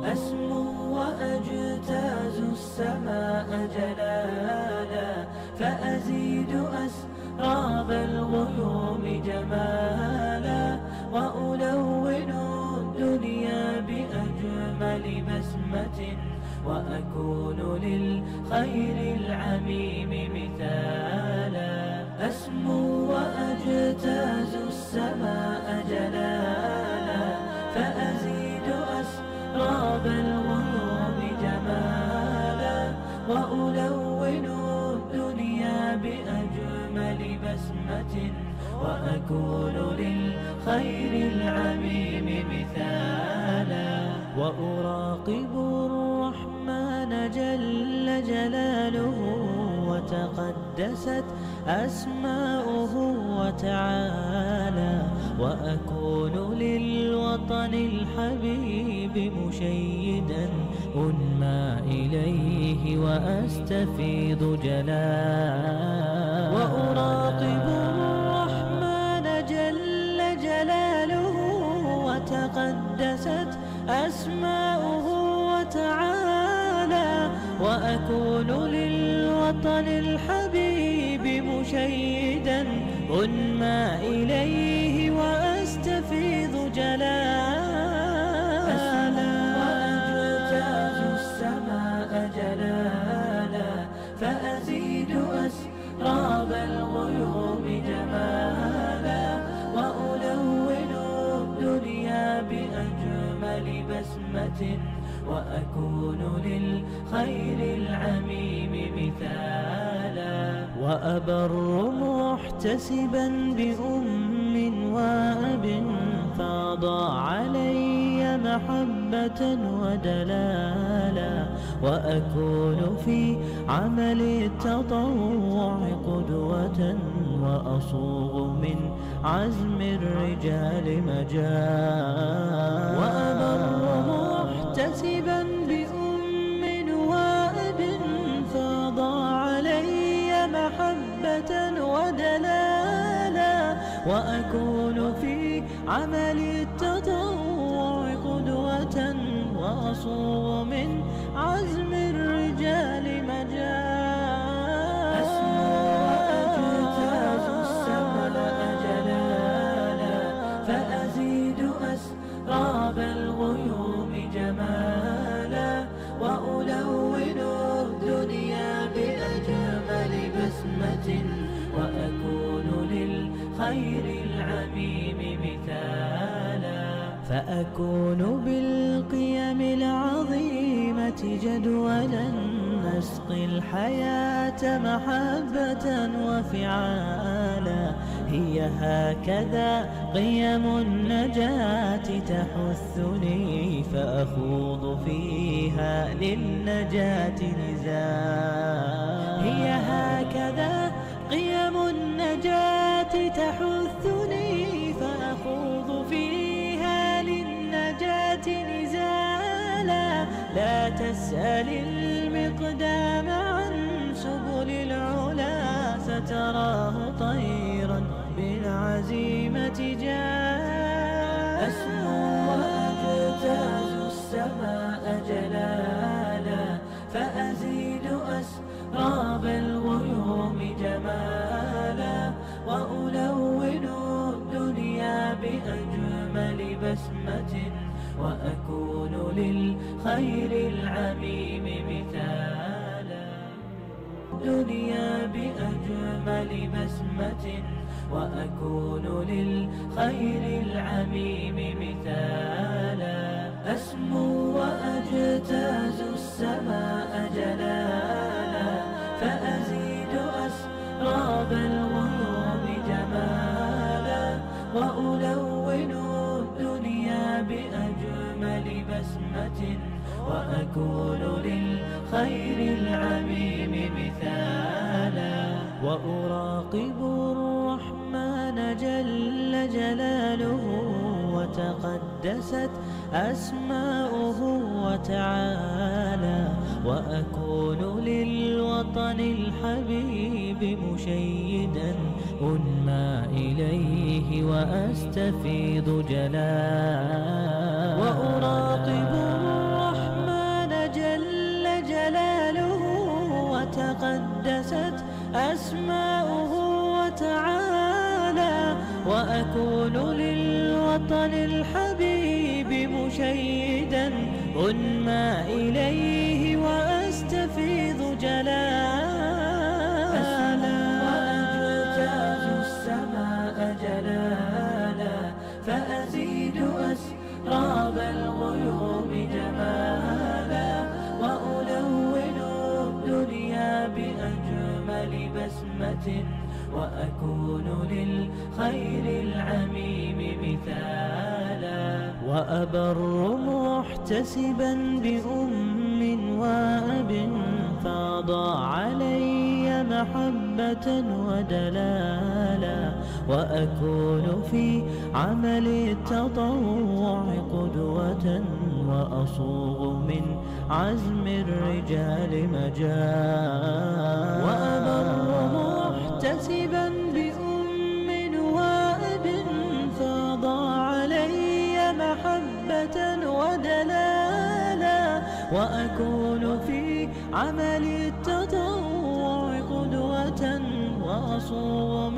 أسمو وأجتاز السماء جلالا، فأزيد أسراب الغيوم جمالا، وألون الدنيا بأجمل بسمة، وأكون للخير العميم مثالا. أسمو وأجتاز السماء جلالا، فأزيد أسراب الغيوم جمالا، وألون الدنيا بأجمل بسمة، وأكون للخير العميم مثالا. وأراقب الرحمن جل جلاله، وتقدست أسماؤه وتعالى، وأكون للوطن الحبيب مشيدا أنمى إليه وأستفيض جلالا. وأراقب الرحمن جل جلاله، وتقدست أسماؤه وتعالى، وأكون للوطن الحبيب مشيدا أنمى إليه وأستفيض جلالا. وأجتاز السماء جلالا، فأزيد أسراب الغيوم جمالا، وألون الدنيا بأجمل بسمة، وأكون للخير العميم مثالا. وأبر محتسبا بأم وأب، فاض علي محبة ودلالا، وأكون في عمل التطوع قدوة، وأصوغ من عزم الرجال مجال. وأبر محتسبا بأم وأب، فاض علي محبة ودلالا، وأكون في عمل التطوع قدوة، وأصوغ من عزم الرجال مجال. أسمو وأجتاز السماء جلالا، فأزيد أسراب الغيوم جمالا، وألون الدنيا بأجمل بسمة، وأكون للخير العميم مثالا. فأكون بالقيم العظيمة جدولا، نسقي الحياة محبة وفعالا. هي هكذا قيم النجاة تحثني، فأخوض فيها للنجاة نزالا. هي هكذا قيم النجاة تحثني، فأخوض فيها للنجاة نزالا. لا تسأل المقدام عن سبل العلا، ستراه طيرا بالعزيمة جاء. أسمو وأجتاز السماء جلالا، فأزيد أسراب الغيوم جمالا، وألون الدنيا بأجمل بسمة، وأكون للخير العميم مثالا. الدنيا بأجمل بسمة، وأكون للخير العميم مثالا. أسمو وأجتاز السماء جلالا، فأزيد أسراب الغيوم جمالا، وألون الدنيا بأجمل بسمة، وأكون للخير العميم مثالا. وأراقب الرحمن جل جلاله، وتقدست أسماؤه وتعالى، وأكون للوطن الحبيب مشيدا أنمى إليه وأستفيض جلالا. وأراقب الرحمن وأكون للوطن الحبيب مشيدا أنمى إليه وأستفيض جلالا وأجتاز السماء جلالا فأزيد أسراب الغيوم جمالا وألون الدنيا بأجمل بسمة وأكون للخير العميم مثالا وأبر محتسبا بأم وأب فاض علي محبة ودلالا وأكون في عمل التطوع قدوة وأصوغ من عزم الرجال مجال وأبر محتسبا بأم وأب فاض علي محبة ودلالا وأكون في عمل التطوع قدوة وأصوغ